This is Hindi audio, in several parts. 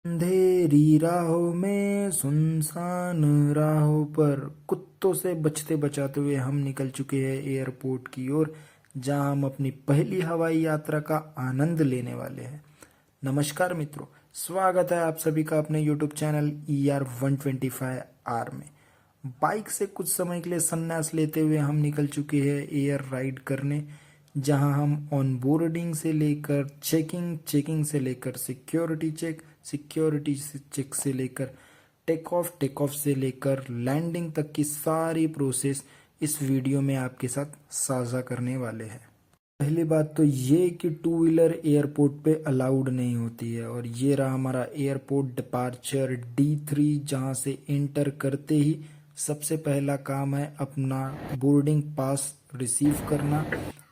अंधेरी राहों में सुनसान राहों पर कुत्तों से बचते बचाते हुए हम निकल चुके हैं एयरपोर्ट की ओर, जहां हम अपनी पहली हवाई यात्रा का आनंद लेने वाले हैं। नमस्कार मित्रों, स्वागत है आप सभी का अपने यूट्यूब चैनल ER125R में। बाइक से कुछ समय के लिए संन्यास लेते हुए हम निकल चुके हैं एयर राइड करने, जहां हम ऑन बोर्डिंग से लेकर चेकिंग से लेकर सिक्योरिटी चेक से लेकर टेक ऑफ से लेकर लैंडिंग तक की सारी प्रोसेस इस वीडियो में आपके साथ साझा करने वाले हैं। पहली बात तो ये कि टू व्हीलर एयरपोर्ट पे अलाउड नहीं होती है, और ये रहा हमारा एयरपोर्ट डिपार्चर D3, जहाँ से एंटर करते ही सबसे पहला काम है अपना बोर्डिंग पास रिसीव करना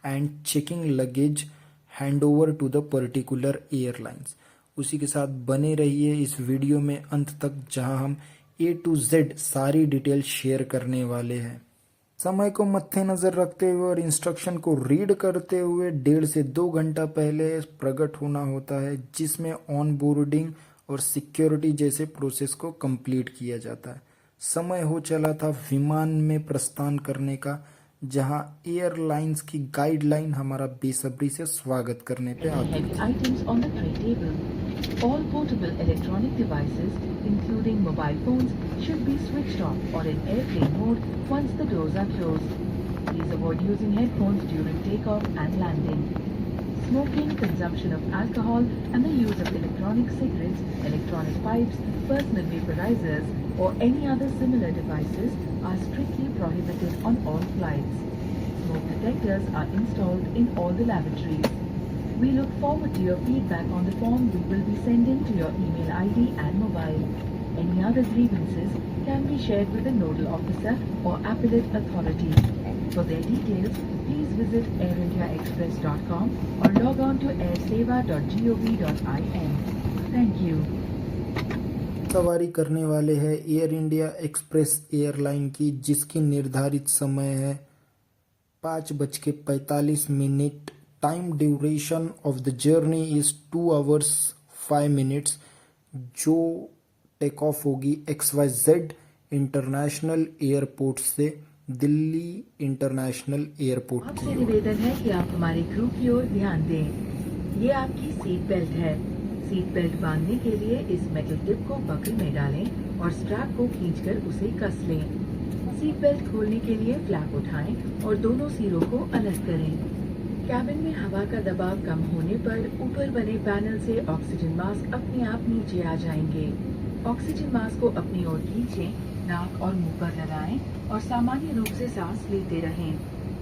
and checking luggage hand over to the particular airlines. उसी के साथ बने रहिए इस वीडियो में अंत तक, जहां हम A to Z सारी डिटेल शेयर करने वाले हैं। समय को मद्देनजर रखते हुए और इंस्ट्रक्शन को रीड करते हुए 1.5 से 2 घंटा पहले प्रकट होना होता है, जिसमें ऑन बोर्डिंग और सिक्योरिटी जैसे प्रोसेस को कंप्लीट किया जाता है। समय हो चला था विमान में प्रस्थान करने का, जहां एयरलाइंस की गाइडलाइन हमारा बेसब्री से स्वागत करने पे आती Heavy थी। items on the tray table. All portable electronic devices, including mobile phones, should be switched off or in airplane mode once the doors are closed. Please avoid using headphones during takeoff and landing. Smoking, consumption of alcohol, and the use of electronic cigarettes, electronic pipes, personal vaporizers, or any other similar devices are strictly prohibited on all flights. Smoke detectors are installed in all the lavatories. We look forward to your feedback on the form we will be sending to your email ID and mobile. Any other grievances can be shared with the nodal officer or appellate authority. For their details, please visit airindiaexpress.com or log on to airseva.gov.in. Thank you. सवारी करने वाले हैं एयर इंडिया एक्सप्रेस एयरलाइन की, जिसकी निर्धारित समय है 5:45। Time duration of the journey is 2 hours 5 minutes, जो टेक ऑफ होगी XYZ इंटरनेशनल एयरपोर्ट से दिल्ली इंटरनेशनल एयरपोर्ट आपसे की ओर। निवेदन है कि आप हमारे क्रू की ओर ध्यान दें। ये आपकी सीट बेल्ट है। सीट बेल्ट बांधने के लिए इस मेटल टिप को बकल में डालें और स्ट्रैप को खींचकर उसे कस लें। सीट बेल्ट खोलने के लिए फ्लैप उठाएं और दोनों सिरों को अलग करें। कैबिन में हवा का दबाव कम होने पर ऊपर बने पैनल से ऑक्सीजन मास्क अपने आप नीचे आ जाएंगे। ऑक्सीजन मास्क को अपनी ओर खींचें, नाक और मुंह पर लगाएं और सामान्य रूप से सांस लेते रहें।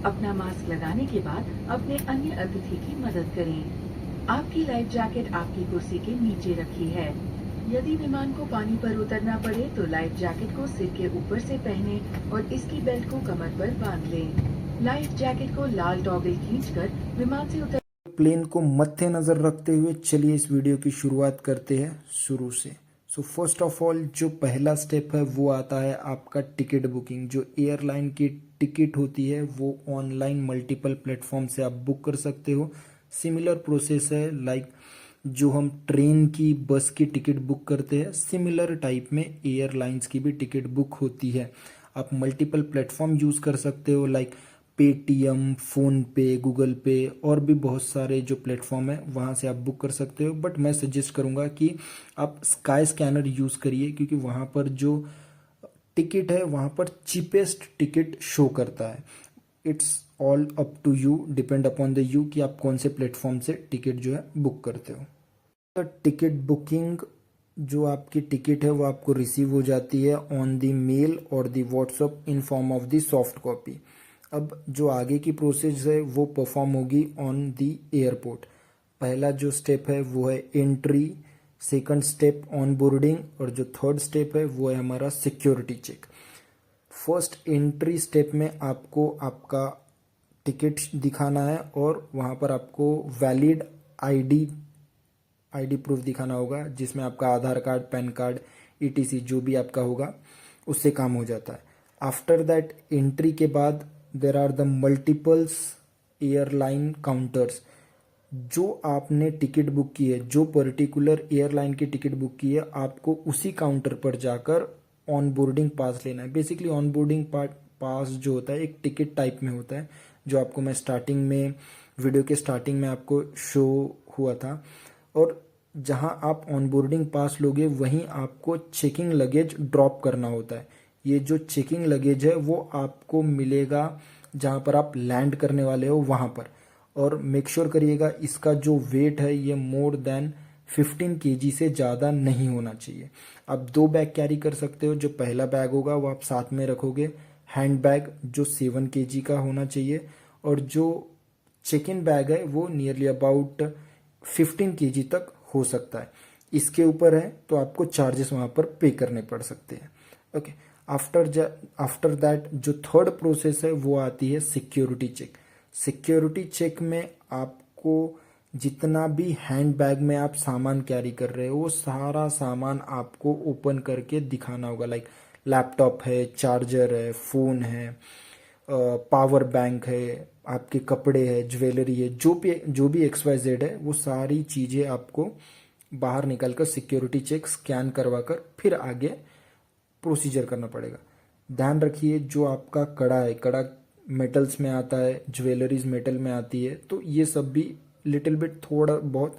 अपना मास्क लगाने के बाद अपने अन्य अतिथि की मदद करें। आपकी लाइफ जैकेट आपकी कुर्सी के नीचे रखी है। यदि विमान को पानी पर उतरना पड़े तो लाइफ जैकेट को सिर के ऊपर से पहने और इसकी बेल्ट को कमर पर बांध लें। लाइफ जैकेट को लाल टॉगल खींचकर विमान से उतर प्लेन को मद्देनजर रखते हुए चलिए इस वीडियो की शुरुआत करते हैं शुरू से। सो फर्स्ट ऑफ ऑल, जो पहला स्टेप है वो आता है आपका टिकट बुकिंग। जो एयरलाइन की टिकट होती है वो ऑनलाइन मल्टीपल प्लेटफॉर्म से आप बुक कर सकते हो। सिमिलर प्रोसेस है लाइक जो हम ट्रेन की, बस की टिकट बुक करते हैं, सिमिलर टाइप में एयरलाइंस की भी टिकट बुक होती है। आप मल्टीपल प्लेटफॉर्म यूज़ कर सकते हो लाइक पेटीएम, फ़ोनपे, गूगल पे और भी बहुत सारे जो प्लेटफॉर्म है वहाँ से आप बुक कर सकते हो। बट मैं सजेस्ट करूँगा कि आप स्काई स्कैनर यूज़ करिए, क्योंकि वहाँ पर जो टिकट है वहाँ पर चीपेस्ट टिकट शो करता है। It's all up to you, depend upon the you कि आप कौन से प्लेटफॉर्म से टिकट जो है बुक करते हो। तो टिकट बुकिंग, जो आपकी टिकट है वो आपको रिसीव हो जाती है ऑन द मेल और the WhatsApp in form of the soft copy. अब जो आगे की प्रोसेस है वो परफॉर्म होगी ऑन द एयरपोर्ट। पहला जो स्टेप है वो है entry, second step on boarding, और जो थर्ड स्टेप है वो है हमारा security check. First entry step में आपको आपका टिकट दिखाना है और वहाँ पर आपको वैलिड आईडी प्रूफ दिखाना होगा, जिसमें आपका आधार कार्ड, पैन कार्ड, ETC जो भी आपका होगा उससे काम हो जाता है। आफ्टर दैट एंट्री के बाद there are the multiples airline counters, जो आपने टिकट बुक की है, जो पर्टिकुलर एयरलाइन की टिकट बुक की है, आपको उसी काउंटर पर जाकर ऑन बोर्डिंग पास लेना है। बेसिकली ऑन बोर्डिंग पास जो होता है एक टिकट टाइप में होता है, जो आपको मैं स्टार्टिंग में वीडियो के स्टार्टिंग में आपको शो हुआ था। और जहां आप ऑन बोर्डिंग पास लोगे वहीं आपको चेकिंग लगेज ड्रॉप करना होता है। ये जो चेकिंग लगेज है वो आपको मिलेगा जहां पर आप लैंड करने वाले हो वहां पर। और मेक श्योर करिएगा इसका जो वेट है ये मोर देन 15 kg से ज़्यादा नहीं होना चाहिए। आप 2 बैग कैरी कर सकते हो। जो पहला बैग होगा वो आप साथ में रखोगे, हैंड बैग जो 7 kg का होना चाहिए, और जो चेक इन बैग है वो नियरली अबाउट 15 kg तक हो सकता है। इसके ऊपर है तो आपको चार्जेस वहाँ पर पे करने पड़ सकते हैं। ओके, आफ्टर दैट जो थर्ड प्रोसेस है वो आती है सिक्योरिटी चेक। सिक्योरिटी चेक में आपको जितना भी हैंड बैग में आप सामान कैरी कर रहे हो वो सारा सामान आपको ओपन करके दिखाना होगा। लाइक लैपटॉप है, चार्जर है, फ़ोन है, पावर बैंक है, आपके कपड़े है, ज्वेलरी है, जो भी XYZ है, वो सारी चीज़ें आपको बाहर निकालकर सिक्योरिटी चेक स्कैन करवा कर फिर आगे प्रोसीजर करना पड़ेगा। ध्यान रखिए जो आपका कड़ा है, कड़ा मेटल्स में आता है, ज्वेलरीज मेटल में आती है, तो ये सब भी लिटिल बिट थोड़ा बहुत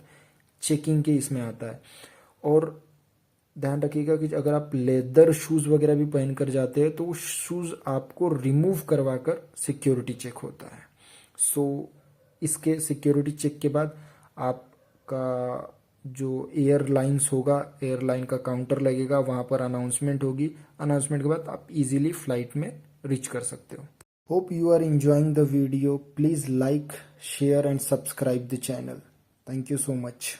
चेकिंग के इसमें आता है। और ध्यान रखिएगा कि अगर आप लेदर शूज़ वगैरह भी पहन कर जाते हैं तो वो शूज़ आपको रिमूव करवा कर सिक्योरिटी चेक होता है। सो इसके सिक्योरिटी चेक के बाद आपका जो एयरलाइंस होगा, एयरलाइन का काउंटर लगेगा, वहाँ पर अनाउंसमेंट होगी। अनाउंसमेंट के बाद आप इजीली फ्लाइट में रीच कर सकते हो। Hope you are enjoying the video. Please like, share and subscribe the channel. Thank you so much.